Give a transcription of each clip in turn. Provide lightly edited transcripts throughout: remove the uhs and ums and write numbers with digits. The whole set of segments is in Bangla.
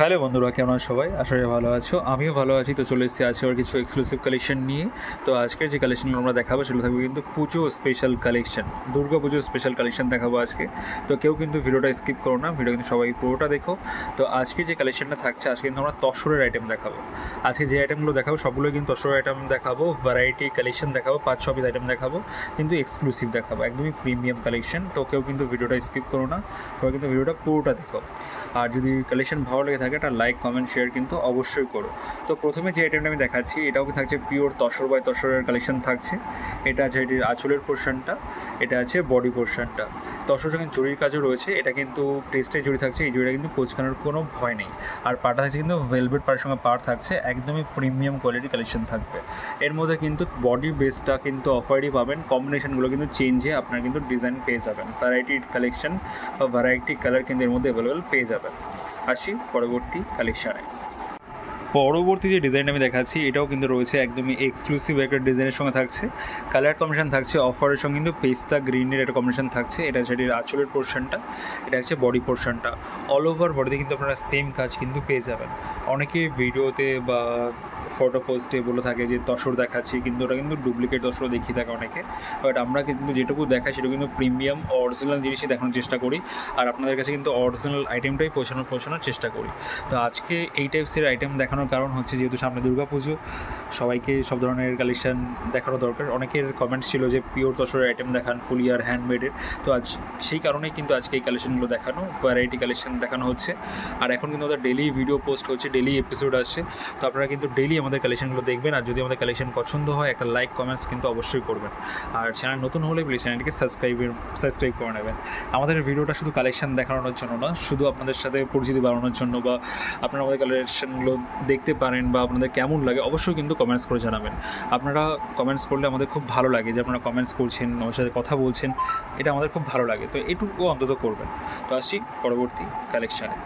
হ্যালো বন্ধুরা, কেমন আছো সবাই? আশা করি ভালো আছো। আমিও ভালো আছি। তো চলে এসেছি আজকে আর কিছু এক্সক্লুসিভ কালেকশন নিয়ে। তো আজকের যে কালেকশনগুলো আমরা দেখাবো সেগুলো থাকবে কিন্তু পুজো স্পেশাল কালেকশন, দুর্গা পুজোর স্পেশাল কালেকশন দেখাবো আজকে। তো কেউ কিন্তু ভিডিওটা স্কিপ করো না, ভিডিও কিন্তু সবাই পুরোটা দেখো। তো আজকে যে কালেকশনটা থাকছে, আজকে কিন্তু আমরা তসরের আইটেম দেখাবো। আজকে যে আইটেমগুলো দেখাবো সবগুলোই কিন্তু তসরের আইটেম দেখাবো, ভ্যারাইটি কালেকশন দেখাবো, 5-6 পিস আইটেম দেখাবো, কিন্তু এক্সক্লুসিভ দেখাবো, একদমই প্রিমিয়াম কালেকশন। তো কেউ কিন্তু ভিডিওটা স্কিপ করো না, সবাই কিন্তু ভিডিওটা পুরোটা দেখো। আর যদি কালেকশন ভালো লেগে থাকে একটা লাইক, কমেন্ট, শেয়ার কিন্তু অবশ্যই করো। তো প্রথমে যে আইটেমটা আমি দেখাচ্ছি এটাও থাকছে পিওর তসর বাই তসরের কালেকশন থাকছে। এটা আছে এটির আঁচলের পোর্শনটা, এটা আছে বডি পোর্শনটা। তসর সঙ্গে জরির কাজও রয়েছে, এটা কিন্তু টেস্টের জড়ি থাকছে, এই জড়িটা কিন্তু কোচকানোর কোনো ভয় নেই। আর পাটা থাকছে কিন্তু ভেলভেট পাড়ের সঙ্গে পাড় থাকছে, একদমই প্রিমিয়াম কোয়ালিটি কালেকশন থাকবে। এর মধ্যে কিন্তু বডি বেসটা কিন্তু অফারই পাবেন, কম্বিনেশনগুলো কিন্তু চেঞ্জে আপনারা কিন্তু ডিজাইন পেয়ে যাবেন, ভ্যারাইটি কালেকশন বা ভ্যারাইটি কালার কিন্তু এর মধ্যে অ্যাভেলেবেল পেয়ে যাবেন। আসি পরবর্তী কালেকশানে। পরবর্তী যে ডিজাইনটা আমি দেখাচ্ছি এটাও কিন্তু রয়েছে একদমই এক্সক্লুসিভ একটা ডিজাইনের সঙ্গে থাকছে। কালার কম্বিনেশন থাকছে অফারের সঙ্গে কিন্তু পেস্তা গ্রিনের একটা কম্বিনেশন থাকছে। এটা হচ্ছে এটির আঁচলের পোর্শনটা, এটা হচ্ছে বডি পোর্শনটা। অল ওভার বডিতে কিন্তু আপনারা সেম কাজ কিন্তু পেয়ে যাবেন। অনেকে ভিডিওতে বা ফটো পোস্টে বলে থাকে যে তসর দেখাচ্ছি, কিন্তু ওটা কিন্তু ডুপ্লিকেট তসর দেখিয়ে থাকে অনেকে। বাট আমরা কিন্তু যেটুকু দেখাই সেটা কিন্তু প্রিমিয়াম অরিজিনাল জিনিসই দেখানোর চেষ্টা করি, আর আপনাদের কাছে কিন্তু অরিজিনাল আইটেমটাই পৌঁছানোর চেষ্টা করি। তো আজকে এই টাইপসের আইটেম দেখানোর কারণ হচ্ছে যেহেতু সামনে দুর্গা পুজো, সবাইকে সব ধরনের কালেকশান দেখানো দরকার। অনেকের কমেন্টস ছিল যে পিওর তসরের আইটেম দেখান, ফুলি আর হ্যান্ডমেডের। তো আজ সেই কারণেই কিন্তু আজকে এই কালেকশানগুলো দেখানো, ভ্যারাইটি কালেকশান দেখানো হচ্ছে। আর এখন কিন্তু আমাদের ডেলি ভিডিও পোস্ট হচ্ছে, ডেলি এপিসোড আসছে। তো আপনারা কিন্তু ডেলি আমাদের কালেকশানগুলো দেখবেন। আর যদি আমাদের কালেকশান পছন্দ হয় একটা লাইক, কমেন্টস কিন্তু অবশ্যই করবেন। আর চ্যানেল নতুন হলে প্লিজ চ্যানেলটিকে সাবস্ক্রাইব করে নেবেন। আমাদের ভিডিওটা শুধু কালেকশান দেখানোর জন্য না, শুধু আপনাদের সাথে পরিচিতি বাড়ানোর জন্য, বা আপনারা আমাদের কালেকশানগুলো দেখতে পারেন বা আপনাদের কেমন লাগে অবশ্যই কিন্তু কমেন্টস করে জানাবেন। আপনারা কমেন্টস করলে আমাদের খুব ভালো লাগে, যে আপনারা কমেন্টস করছেন, আমার সাথে কথা বলছেন, এটা আমাদের খুব ভালো লাগে। তো এটুকু অন্তত করবেন। তো আসছি পরবর্তী কালেকশানে।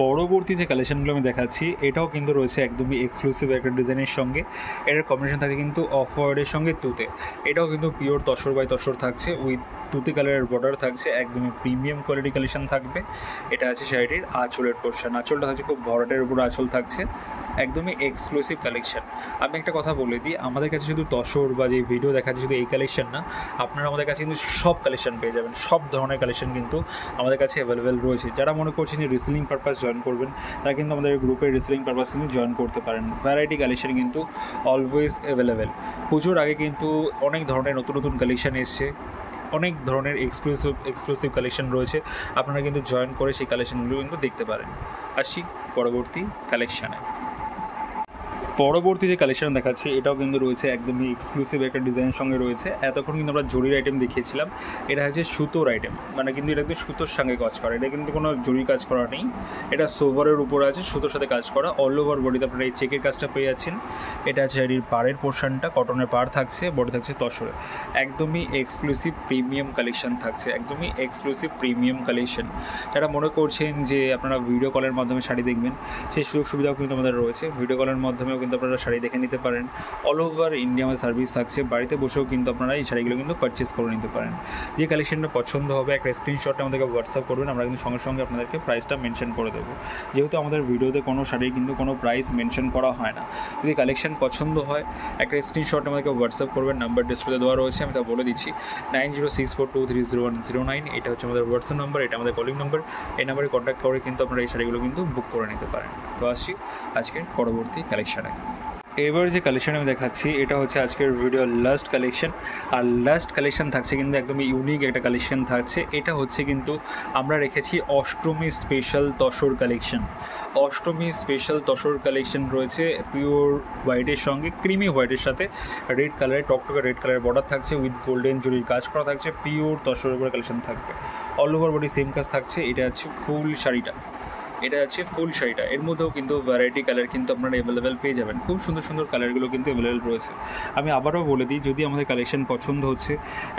পরবর্তী যে কালেকশানগুলো আমি দেখাচ্ছি এটাও কিন্তু রয়েছে একদমই এক্সক্লুসিভ একটা ডিজাইনের সঙ্গে। এটার কম্বিনেশন থাকে কিন্তু অফ হোয়াইটের সঙ্গে তুতে। এটাও কিন্তু পিওর তসর বাই তসর থাকছে, উইথ তুতে কালারের বর্ডার থাকছে, একদমই প্রিমিয়াম কোয়ালিটি কালেকশন থাকবে। এটা আছে শাড়িটির আঁচলের পোর্শন, আঁচলটা থাকছে খুব ভরাটের উপর আঁচল থাকছে, একদমই এক্সক্লুসিভ কালেকশন। আমি একটা কথা বলে দিই, আমাদের কাছে শুধু তসর বা যে ভিডিও দেখাচ্ছে শুধু এই কালেকশন না, আপনারা আমাদের কাছে কিন্তু সব কালেকশন পেয়ে যাবেন। সব ধরনের কালেকশন কিন্তু আমাদের কাছে অ্যাভেলেবেল রয়েছে। যারা মনে করছেন যে রিসেলিং পারপাস জয়েন করবেন, তারা কিন্তু আমাদের গ্রুপের রিসেলিং পারপাস কিন্তু জয়েন করতে পারেন। ভ্যারাইটি কালেকশন কিন্তু অলওয়েজ অ্যাভেলেবেল। পুজোর আগে কিন্তু অনেক ধরনের নতুন নতুন কালেকশন এসছে, অনেক ধরনের এক্সক্লুসিভ কালেকশন রয়েছে। আপনারা কিন্তু জয়েন করে সেই কালেকশনগুলো কিন্তু দেখতে পারেন। আসছি পরবর্তী কালেকশানে। পরবর্তী যে কালেকশন দেখাচ্ছি এটাও কিন্তু রয়েছে একদমই এক্সক্লুসিভ একটা ডিজাইনের সঙ্গে রয়েছে। এতক্ষণ কিন্তু আমরা জরির আইটেম দেখিয়েছিলাম, এটা হচ্ছে সুতোর আইটেম, মানে কিন্তু এটা কিন্তু সুতোর সঙ্গে কাজ করা, এটা কিন্তু কোনো জরির কাজ করা নেই। এটা সোভারের উপর আছে, সুতোর সাথে কাজ করা। অল ওভার বডিতে আপনারা এই চেকের কাজটা পেয়ে যাচ্ছেন। এটা আছে এটির পাড়ের পোর্শনটা, কটনের পাড় থাকছে, বডি থাকছে তসরে। একদমই এক্সক্লুসিভ প্রিমিয়াম কালেকশন থাকছে, একদমই এক্সক্লুসিভ প্রিমিয়াম কালেকশন। যারা মনে করছেন যে আপনারা ভিডিও কলের মাধ্যমে শাড়ি দেখবেন, সেই সুযোগ সুবিধাও কিন্তু আমাদের রয়েছে। ভিডিও কলের মাধ্যমেও কিন্তু আপনারা শাড়ি দেখে নিতে পারেন। অল ওভার ইন্ডিয়া আমাদের সার্ভিস থাকছে, বাড়িতে বসেও কিন্তু আপনারা এই শাড়িগুলো কিন্তু পারচেস করে নিতে পারেন। যে কালেকশনটা পছন্দ হবে একটা স্ক্রিনশট আমাদেরকে হোয়াটসঅ্যাপ করবেন, আমরা কিন্তু সঙ্গে সঙ্গে আপনাদেরকে প্রাইসটা মেনশন করে দেবো। যেহেতু আমাদের ভিডিওতে কোনো শাড়ির কিন্তু কোনো প্রাইস মেনশন করা হয় না। যদি কালেকশন পছন্দ হয় একটা স্ক্রিনশট আমাদেরকে হোয়াটসঅ্যাপ করবেন, নাম্বার ডিসপ্লেতে দেওয়া রয়েছে, আমি তা বলে দিচ্ছি 9064230109। এটা হচ্ছে আমাদের হোয়াটসঅ্যাপ নাম্বার, এটা আমাদের কলিং নাম্বার। এই নাম্বারে কন্ট্যাক্ট করে কিন্তু আপনারা এই শাড়িগুলো কিন্তু বুক করে নিতে পারেন। তো আসছি আজকের পরবর্তী কালেকশানে। এবার যে কালেকশন আমি দেখাচ্ছি এটা হচ্ছে আজকের ভিডিওর লাস্ট কালেকশন। আর লাস্ট কালেকশন থাকছে কিন্তু একদমই ইউনিক একটা কালেকশন থাকছে। এটা হচ্ছে কিন্তু আমরা রেখেছি Ashtami special tussar collection. Ashtami special tussar collection রয়েছে পিওর হোয়াইটের সঙ্গে, ক্রিমি হোয়াইটের সাথে রেড কালারের, টকটকে রেড কালারের বর্ডার থাকছে, উইথ গোল্ডেন জরির কাজ করা থাকছে, পিওর তসরের উপরে কালেকশন থাকবে। অল ওভার বডি সেম কাজ থাকছে। এটা হচ্ছে ফুল শাড়িটা, এটা আছে ফুল শাড়িটা। এর মধ্যেও কিন্তু ভ্যারাইটি কালার কিন্তু আপনারা অ্যাভেলেবেল পেয়ে যাবেন, খুব সুন্দর সুন্দর কালারগুলো কিন্তু অ্যাভেলেবেল রয়েছে। আমি আবারও বলে দিই, যদি আমাদের কালেকশন পছন্দ হচ্ছে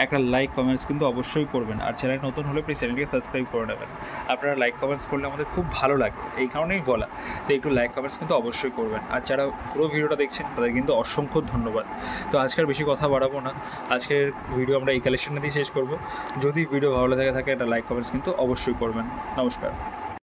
একটা লাইক, কমেন্টস কিন্তু অবশ্যই করবেন। আর চ্যানেল নতুন হলে প্লিজ চ্যানেলটিকে সাবস্ক্রাইব করে নেবেন। আপনারা লাইক, কমেন্টস করলে আমাদের খুব ভালো লাগে, এই কারণেই বলা। তো একটু লাইক, কমেন্টস কিন্তু অবশ্যই করবেন। আর যারা পুরো ভিডিওটা দেখছেন তাদের কিন্তু অসংখ্য ধন্যবাদ। তো আজকের বেশি কথা বাড়াবো না, আজকের ভিডিও আমরা এই কালেকশনটা দিয়ে শেষ করব। যদি ভিডিও ভালো লাগে থাকে একটা লাইক, কমেন্টস কিন্তু অবশ্যই করবেন। নমস্কার।